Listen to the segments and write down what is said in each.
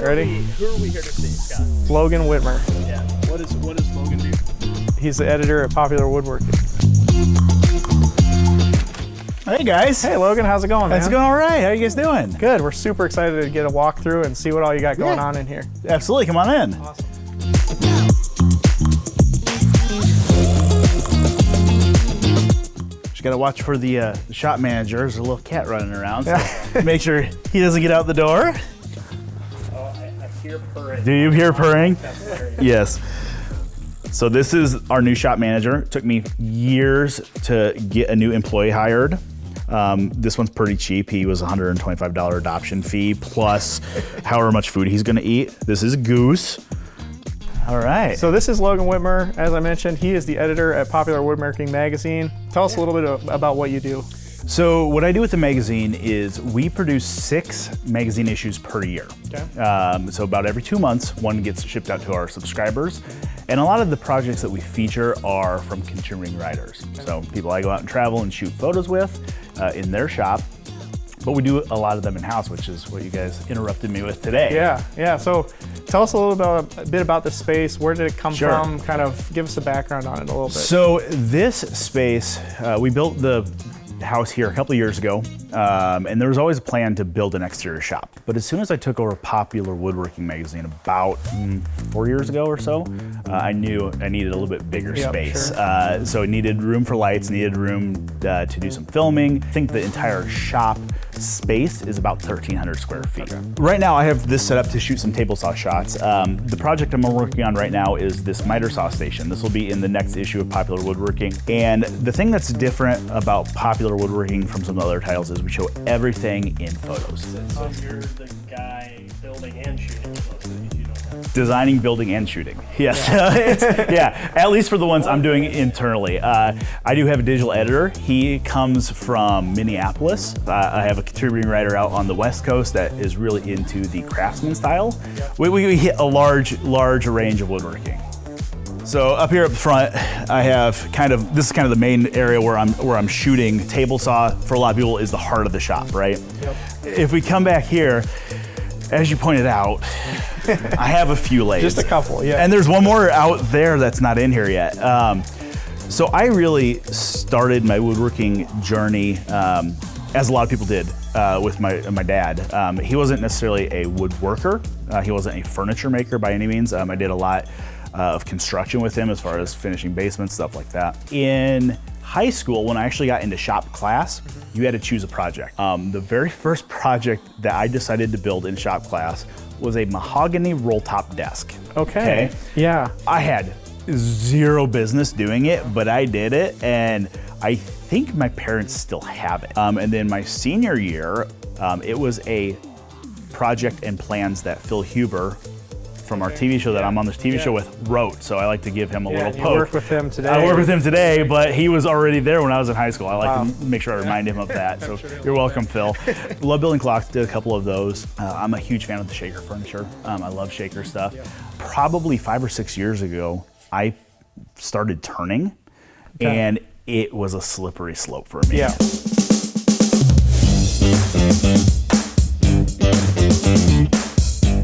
ready? Who are we here to see, Scott? Logan Wittmer. Yeah. What does Logan do? He's the editor at Popular Woodworking. Hey guys. Hey Logan, how's it going, man? It's going all right. How you guys doing? Good. We're super excited to get a walkthrough and see what all you got going on in here. Absolutely. Come on in. Awesome. Just gotta watch for the shop manager. There's a little cat running around, so make sure he doesn't get out the door. Oh, I hear purring. Do you hear purring? That's hilarious. Yes. So this is our new shop manager. It took me years to get a new employee hired. This one's pretty cheap. He was $125 adoption fee plus however much food he's gonna eat. This is Goose. All right. So this is Logan Wittmer. As I mentioned, he is the editor at Popular Woodworking magazine. Tell us a little bit about what you do. So what I do with the magazine is we produce 6 magazine issues per year. Okay. So about every 2 months, one gets shipped out to our subscribers. And a lot of the projects that we feature are from contributing writers. Okay. So people I go out and travel and shoot photos with in their shop. But we do a lot of them in-house, which is what you guys interrupted me with today. Yeah. So tell us a bit about the space. Where did it come Sure. from? Kind of give us a background on it a little bit. So this space, we built the house here a couple of years ago, and there was always a plan to build an exterior shop. But as soon as I took over Popular Woodworking magazine about 4 years ago or so, I knew I needed a little bit bigger space. Sure. So it needed room for lights, needed room to do some filming. I think the entire shop space is about 1,300 square feet. Okay. Right now I have this set up to shoot some table saw shots. The project I'm working on right now is this miter saw station. This will be in the next issue of Popular Woodworking. And the thing that's different about Popular Woodworking from some other titles is we show everything in photos. So you're the guy building and shooting most of these, you don't have. Designing, building, and shooting. Yes, yeah, at least for the ones I'm doing internally. I do have a digital editor. He comes from Minneapolis. I have a contributing writer out on the West Coast that is really into the craftsman style. We hit a large range of woodworking. So up here up front, I have this is kind of the main area where I'm shooting. Table saw, for a lot of people, is the heart of the shop, right? Yep. If we come back here, as you pointed out, I have a few lathes. Just a couple, yeah. And there's one more out there that's not in here yet. So I really started my woodworking journey, as a lot of people did, with my dad. He wasn't necessarily a woodworker. He wasn't a furniture maker by any means. I did a lot of construction with him as far as finishing basements, stuff like that. In high school, when I actually got into shop class, you had to choose a project. The very first project that I decided to build in shop class was a mahogany roll top desk. Okay. Yeah. I had zero business doing it, but I did it, and I think my parents still have it. And then my senior year, it was a project and plans that Phil Huber from our TV show that I'm on this TV show with wrote, so I like to give him a little poke. You work with him today. I work with him today, but he was already there when I was in high school. I like to make sure I remind him of that, so you're welcome, Phil. Love building clocks, did a couple of those. I'm a huge fan of the shaker furniture. I love shaker stuff. Probably 5 or 6 years ago, I started turning, and it was a slippery slope for me. Yeah.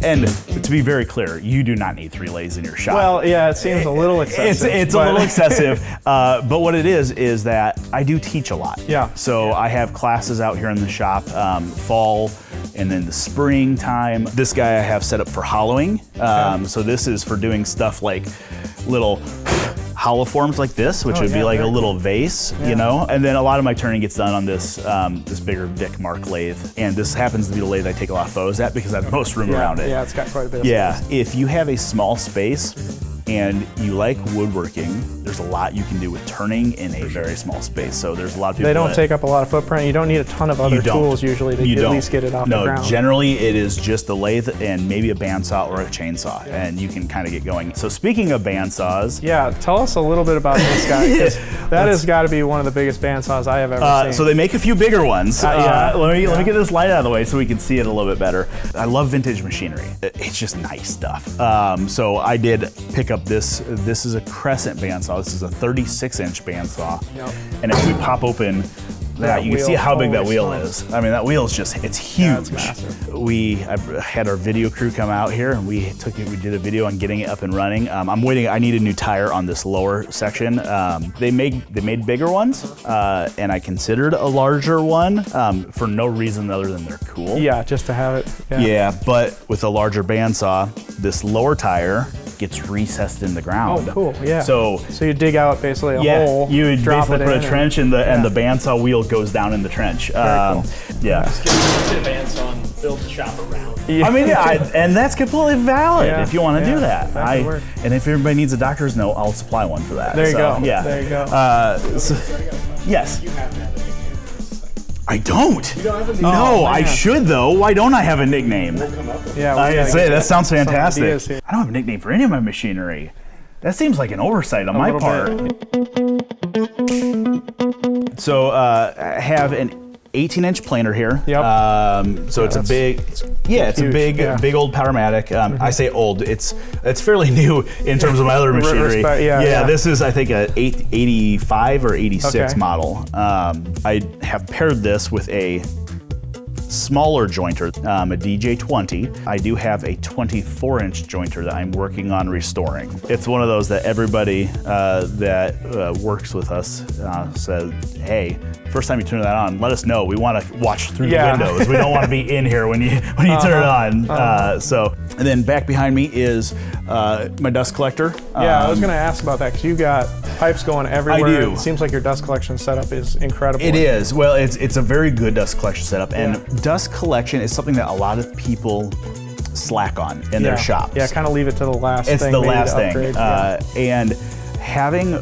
And to be very clear, you do not need 3 lathes in your shop. Well, yeah, it seems a little excessive. It's a little excessive, but what it is that I do teach a lot. Yeah. So I have classes out here in the shop, fall and then the spring time. This guy I have set up for hollowing. So this is for doing stuff like little hollow forms like this, which would be like a little vase, you know? And then a lot of my turning gets done on this this bigger Vic Mark lathe. And this happens to be the lathe I take a lot of photos at because I have the most room around it. Yeah, it's got quite a bit of space. If you have a small space and you like woodworking, there's a lot you can do with turning in a very small space. So there's a lot of people They don't take up a lot of footprint. You don't need a ton of other tools usually to at least get it off the ground. No, generally it is just a lathe and maybe a bandsaw or a chainsaw, and you can kind of get going. So speaking of bandsaws. Yeah, tell us a little bit about this guy, because that has got to be one of the biggest bandsaws I have ever seen. So they make a few bigger ones. Let me get this light out of the way so we can see it a little bit better. I love vintage machinery. It's just nice stuff. So I did pick up this. This is a crescent bandsaw. This is a 36-inch bandsaw. Yep. And if we pop open that. You can see wheel. how big that Holy wheel smokes. is. I mean, that wheel is just, it's Yeah, huge. it's massive. I had our video crew come out here and we did a video on getting it up and running. I'm waiting, I need a new tire on this lower section. They made bigger ones, and I considered a larger one for no reason other than they're cool. Yeah, just to have it. Yeah, but with a larger bandsaw, this lower tire gets recessed in the ground. Oh, cool. Yeah. So you dig out basically a hole. you would drop basically it put in a trench and the bandsaw wheel goes down in the trench. Very cool. Yeah. Get advance on build the shop around. Yeah. I mean, and that's completely valid Yeah, if you want to yeah, do that. that could work. And if everybody needs a doctor's note, I'll supply one for that. There you go. Yeah. There you go. Yes. You have to have a nickname for this thing. I don't. You don't have a nickname? No, I man. should though. Why don't I have a nickname? We'll come up with it. Yeah, we I gotta say get that sounds some fantastic. ideas here. I don't have a nickname for any of my machinery. That seems like an oversight on my little part. bit. So I have an 18-inch planer here. Yep. So it's a big, it's a huge, big, yeah. big old Powermatic. I say old. It's fairly new in terms of my other machinery. Yeah. This is I think a 85 or 86 Okay. model. I have paired this with a smaller jointer, a DJ20. I do have a 24-inch jointer that I'm working on restoring. It's one of those that everybody that works with us says, hey, first time you turn that on, let us know. We want to watch through Yeah. the windows. We don't want to be in here when you turn it on. And then back behind me is my dust collector. Yeah, I was going to ask about that because you got pipes going everywhere. I do. It seems like your dust collection setup is incredible. It is. Well, it's a very good dust collection setup, and Yeah. dust collection is something that a lot of people slack on in their shops. Yeah, kind of leave it to the last It's thing. the maybe last to thing. upgrade. And having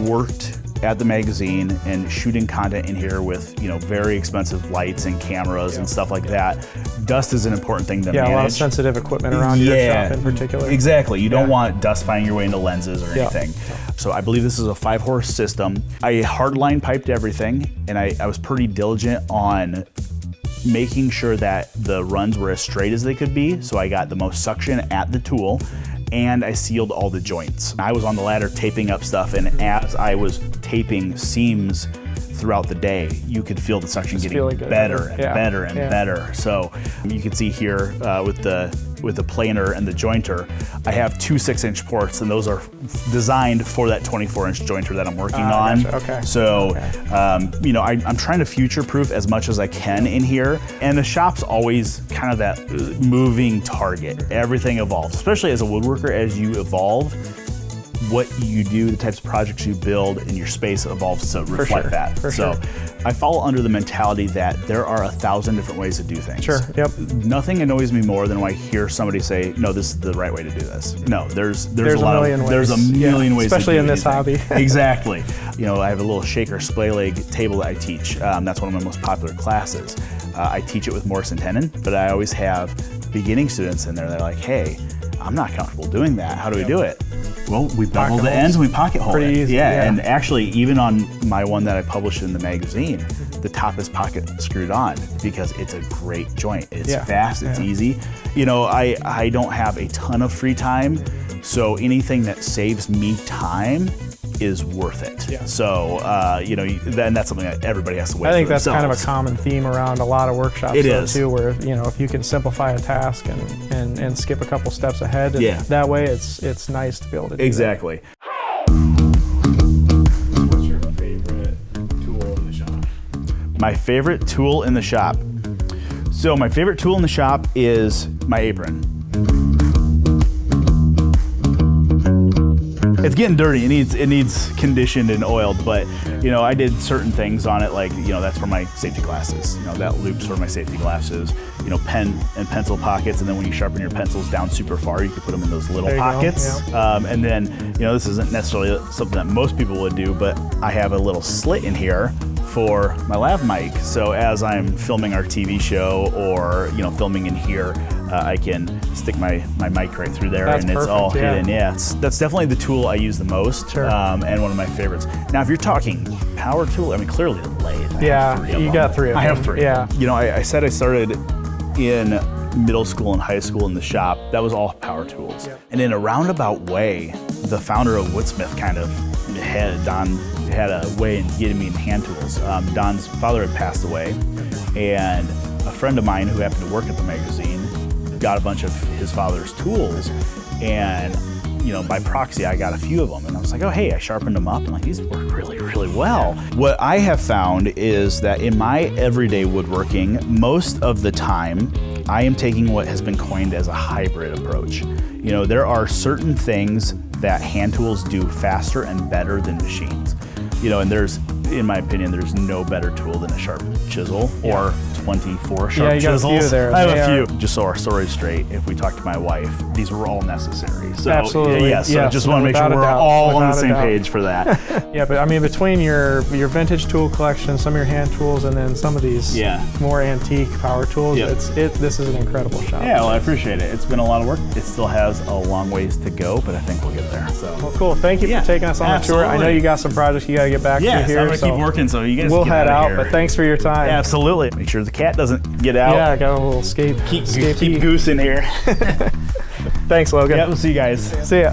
worked at the magazine and shooting content in here with very expensive lights and cameras and stuff like that, dust is an important thing to manage. Yeah, a lot of sensitive equipment around your shop in particular. Exactly. You don't Yeah. want dust finding your way into lenses or Yeah. anything. So I believe this is a 5-horse system. I hardline piped everything, and I was pretty diligent on making sure that the runs were as straight as they could be, so I got the most suction at the tool, and I sealed all the joints. I was on the ladder taping up stuff, and as I was taping seams throughout the day, you could feel the suction getting feeling good. better and Yeah. better and Yeah. better. So you can see here with the planer and the jointer, I have 2 6-inch ports, and those are designed for that 24-inch jointer that I'm working on. Gotcha. Okay. So, I'm trying to future-proof as much as I can in here, and the shop's always kind of that moving target. Everything evolves, especially as a woodworker. As you evolve, what you do, the types of projects you build, and your space evolves to reflect sure, that. for So sure. I fall under the mentality that there are 1,000 different ways to do things. Sure, yep. Nothing annoys me more than when I hear somebody say, no, this is the right way to do this. No, there's There's a a lot million of, ways. there's a Yeah, million ways especially to do in this anything. hobby. Exactly. I have a little shaker splay leg table that I teach. That's one of my most popular classes. I teach it with Morse and tenon, but I always have beginning students in there that are like, hey, I'm not comfortable doing that. How do we do it? Well, we bevel the holes. ends and we pocket hole Pretty it. easy, Yeah, yeah. and actually, even on my one that I published in the magazine, the top is pocket screwed on because it's a great joint. It's Yeah, fast, it's yeah. easy. I don't have a ton of free time, so anything that saves me time is worth it. Yeah. So, then that's something that everybody has to weigh I think for that's kind of a themselves. common theme around a lot of workshops It though, is. too, where if you can simplify a task and skip a couple steps ahead, Yeah. that way it's nice to be able to do Exactly. What's your favorite tool in the shop? My favorite tool in the shop. So my favorite tool in the shop is my apron. It's getting dirty. It needs conditioned and oiled, but I did certain things on it, like that's for my safety glasses. That loop's for my safety glasses. Pen and pencil pockets, and then when you sharpen your pencils down super far, you can put them in those little There you go, pockets. And then this isn't necessarily something that most people would do, but I have a little slit in here for my lav mic. So as I'm filming our TV show or filming in here, I can stick my mic right through there, That's and it's perfect, all yeah. hidden. Yeah, that's definitely the tool I use the most, Sure. and one of my favorites. Now, if you're talking power tool, I mean clearly the lathe. I have 3 of you them. got 3 of them. I have 3. Yeah. I said I started in middle school and high school in the shop. That was all power tools. Yep. And in a roundabout way, the founder of Woodsmith kind of had a way in getting me in hand tools. Don's father had passed away, and a friend of mine who happened to work at the magazine got a bunch of his father's tools, and by proxy, I got a few of them, and I was like, oh, hey, I sharpened them up, and like, these work really, really well. What I have found is that in my everyday woodworking, most of the time, I am taking what has been coined as a hybrid approach. There are certain things that hand tools do faster and better than machines. And in my opinion, there's no better tool than a sharp chisel or 24 sharp you got chisels. a few there. I have a few. Just so our story's straight, if we talk to my wife, these were all necessary. So, Absolutely. Yeah, so Yes, just want to make sure without a we're doubt. all on the Without a same doubt. page for that. Yeah, but I mean, between your vintage tool collection, some of your hand tools, and then some of these more antique power tools, this is an incredible shop. Yeah, well, I appreciate it. It's been a lot of work. It still has a long ways to go, but I think we'll get there. So. Well, cool. Thank you for taking us on the tour. I know you got some projects you got to get back to here. I'm going to keep working, so you guys we'll get head out, here. but thanks for your time. Yeah, absolutely. Make sure the cat doesn't get out. Yeah, got a little Keep Goose in here. Thanks, Logan. Yeah, we'll see you guys. See ya.